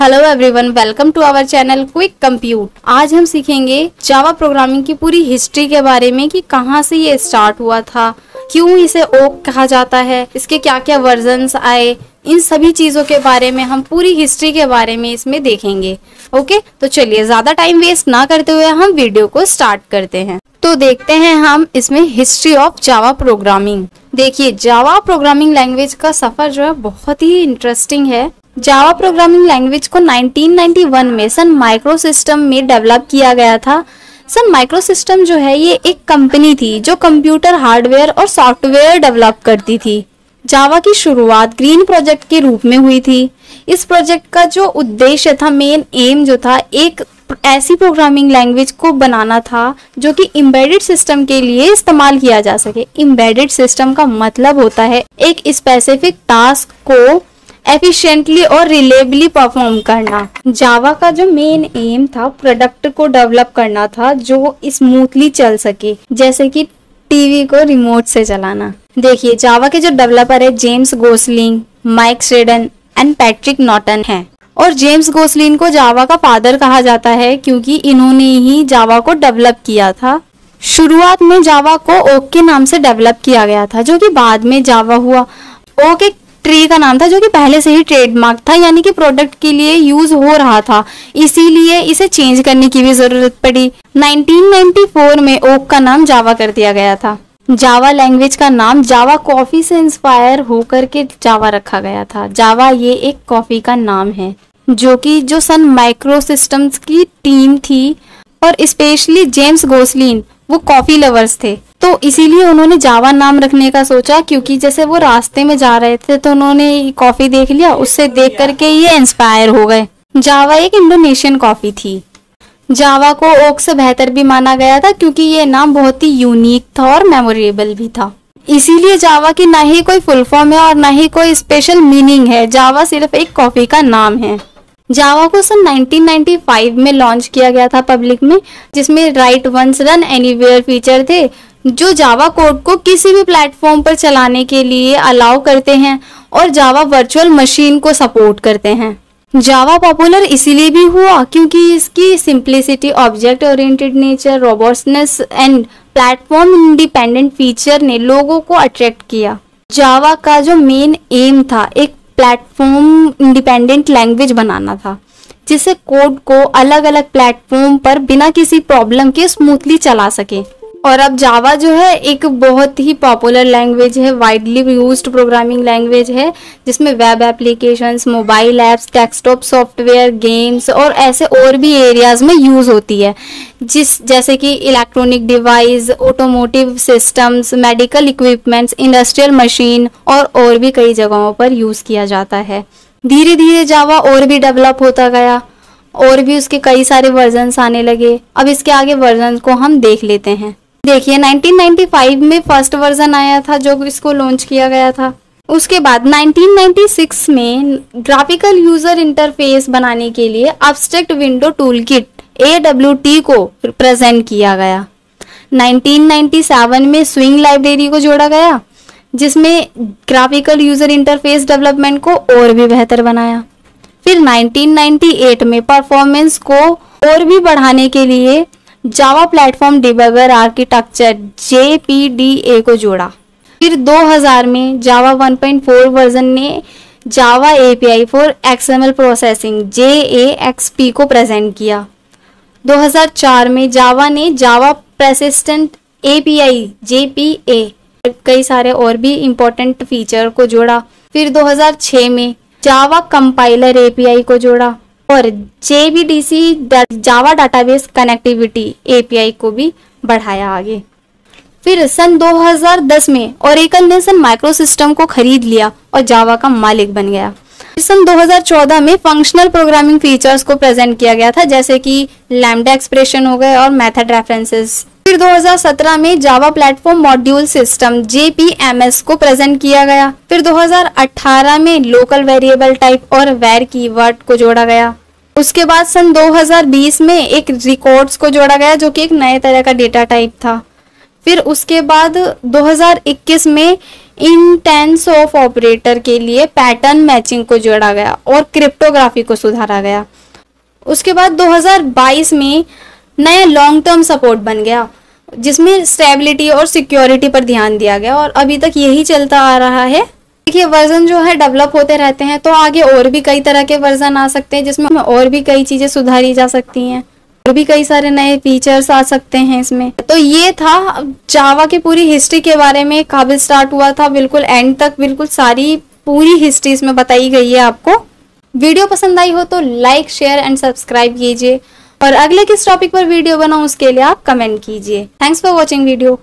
Hello everyone, welcome to our channel quick compute. आज हम सीखेंगे जावा प्रोग्रामिंग की पूरी हिस्ट्री के बारे में कि कहाँ से ये स्टार्ट हुआ था, क्यों इसे ओक कहा जाता है, इसके क्या क्या वर्जन्स आए, इन सभी चीज़ों के बारे में हम पूरी हिस्ट्री के बारे में इसमें देखेंगे। ओके, तो चलिए ज़्यादा टाइम वेस्ट ना करते हुए हम वीडियो को स्टार्ट करते हैं। तो देखते हैं हम इसमें हिस्ट्री ऑफ जावा प्रोग्रामिंग। देखिए, जावा प्रोग्रामिंग लैंग्वेज का सफ़र जो है बहुत ही इंटरेस्टिंग है। जावा प्रोग्रामिंग लैंग्वेज को 1991 में सन माइक्रोसिस्टम में डेवलप किया गया था। सन माइक्रोसिस्टम जो है ये एक कंपनी थी जो कंप्यूटर हार्डवेयर और सॉफ्टवेयर डेवलप करती थी। जावा की शुरुआत ग्रीन प्रोजेक्ट के रूप में हुई थी। इस प्रोजेक्ट का जो उद्देश्य था, मेन एम जो था, एक ऐसी प्रोग्रामिंग लैंग्वेज को बनाना था जो कि एम्बेडेड सिस्टम के लिए इस्तेमाल किया जा सके। एम्बेडेड सिस्टम का मतलब होता है एक स्पेसिफिक टास्क को एफिशिएंटली और रिलेबली परफॉर्म करना। जावा का जो मेन एम था प्रोडक्ट को डेवलप करना था जो स्मूथली चल सके, जैसे कि टीवी को रिमोट से चलाना। देखिए, जावा के जो डेवलपर है James Gosling, Mike Sheridan and Patrick Naughton हैं। और जेम्स गोसलिंग को जावा का फादर कहा जाता है क्योंकि इन्होंने ही जावा को डेवलप किया था। शुरुआत में जावा को ओक के नाम से डेवलप किया गया था, जो कि बाद में जावा हुआ। ओक एक ट्री का नाम था जो कि पहले से ही ट्रेडमार्क था, यानी कि प्रोडक्ट के लिए यूज हो रहा था, इसीलिए इसे चेंज करने की भी जरूरत पड़ी। 1994 में ओक का नाम जावा कर दिया गया था। जावा लैंग्वेज का नाम जावा कॉफी से इंस्पायर होकर के जावा रखा गया था। जावा ये एक कॉफी का नाम है जो सन माइक्रो सिस्टम्स की टीम थी, और स्पेशली जेम्स गोसलिन वो कॉफी लवर्स थे, तो इसीलिए उन्होंने जावा नाम रखने का सोचा। क्योंकि जैसे वो रास्ते में जा रहे थे तो उन्होंने कॉफी देख लिया, उससे देख करके ये इंस्पायर हो गए। जावा एक इंडोनेशियन कॉफी थी। जावा को ओक से बेहतर भी माना गया था क्योंकि ये नाम बहुत ही यूनिक था और मेमोरेबल भी था। इसीलिए जावा की ना ही कोई फुल फॉर्म है और ना ही कोई स्पेशल मीनिंग है। जावा सिर्फ एक कॉफी का नाम है। जावा को सन 1995 में लॉन्च किया गया था पब्लिक में, जिसमें write once run anywhere feature थे जो जावा कोड को किसी भी प्लेटफॉर्म पर चलाने के लिए अलाउ करते हैं, और जावा वर्चुअल मशीन को सपोर्ट करते हैं। जावा पॉपुलर इसीलिए भी हुआ क्योंकि इसकी simplicity, object oriented nature, robustness and platform independent feature ने लोगों को अट्रैक्ट किया। जावा का जो मेन एम था एक प्लेटफॉर्म इंडिपेंडेंट लैंग्वेज बनाना था, जिससे कोड को अलग अलग प्लेटफॉर्म पर बिना किसी प्रॉब्लम के स्मूथली चला सके। और अब जावा जो है एक बहुत ही पॉपुलर लैंग्वेज है, वाइडली यूज्ड प्रोग्रामिंग लैंग्वेज है, जिसमें web applications, mobile apps, desktop software, games और ऐसे और भी एरियाज में यूज होती है, जैसे कि electronic device, automotive systems, medical equipments, industrial machine और भी कई जगहों पर यूज किया जाता है। धीरे धीरे जावा और भी डेवलप होता गया और भी उसके कई सारे वर्जन्स आने लगे। अब इसके आगे वर्जन को हम देख लेते हैं। देखिए, 1995 में फर्स्ट वर्जन आया था जो इसको लॉन्च किया गया था। उसके बाद 1996 में ग्राफिकल यूजर इंटरफेस बनाने के लिए एब्स्ट्रैक्ट विंडो टूलकिट AWT को प्रेजेंट किया गया। 1997 में स्विंग लाइब्रेरी को जोड़ा गया, जिसमें ग्राफिकल यूजर इंटरफेस डेवलपमेंट को और भी बेहतर बनाया। फिर 1998 में परफॉर्मेंस को और भी बढ़ाने के लिए Java platform debugger architecture JPDA को जोड़ा। फिर 2000 में जावा 1.4 वर्जन ने जावा API for XML processing JAXP को प्रेजेंट किया। 2004 में जावा ने जावा पर्सिस्टेंट API JPA कई सारे और भी इम्पोर्टेंट फीचर को जोड़ा। फिर 2006 में जावा कंपाइलर API को जोड़ा और JDBC जावा डाटाबेस कनेक्टिविटी API को भी बढ़ाया आगे। फिर सन 2010 में ओरेकल ने सन माइक्रोसिस्टम को खरीद लिया और जावा का मालिक बन गया। फिर सन 2014 में फंक्शनल प्रोग्रामिंग फीचर्स को प्रेजेंट किया गया था, जैसे कि लैम्डा एक्सप्रेशन हो गए और मेथड रेफरेंसेस। फिर 2017 में Java platform module system JPMS को प्रेजेंट किया गया। फिर 2018 में लोकल वेरिएबल टाइप और वेर कीवर्ड को जोड़ा गया। उसके बाद सन 2020 में एक रिकॉर्ड्स को जोड़ा गया, जो कि एक नए तरह का डेटा टाइप था। फिर उसके बाद 2021 में इंटेंस ऑफ ऑपरेटर के लिए पैटर्न मैचिंग को जोड़ा गया और क्रिप्टोग्राफी को सुधारा गया। उसके बाद 2022 में नया लॉन्ग टर्म सपोर्ट बन गया जिसमें स्टेबिलिटी और सिक्योरिटी पर ध्यान दिया गया और अभी तक यही चलता आ रहा है। देखिए वर्जन जो है डेवलप होते रहते हैं, तो आगे और भी कई तरह के वर्जन आ सकते हैं जिसमें और भी कई चीजें सुधारी जा सकती हैं और भी कई सारे नए फीचर्स आ सकते हैं इसमें। तो ये था जावा की पूरी हिस्ट्री के बारे में, कब स्टार्ट हुआ था, बिल्कुल एंड तक बिल्कुल सारी पूरी हिस्ट्री इसमें बताई गई है आपको। वीडियो पसंद आई हो तो लाइक शेयर एंड सब्सक्राइब कीजिए और अगले किस टॉपिक पर वीडियो बनाऊं उसके लिए आप कमेंट कीजिए। Thanks for watching video.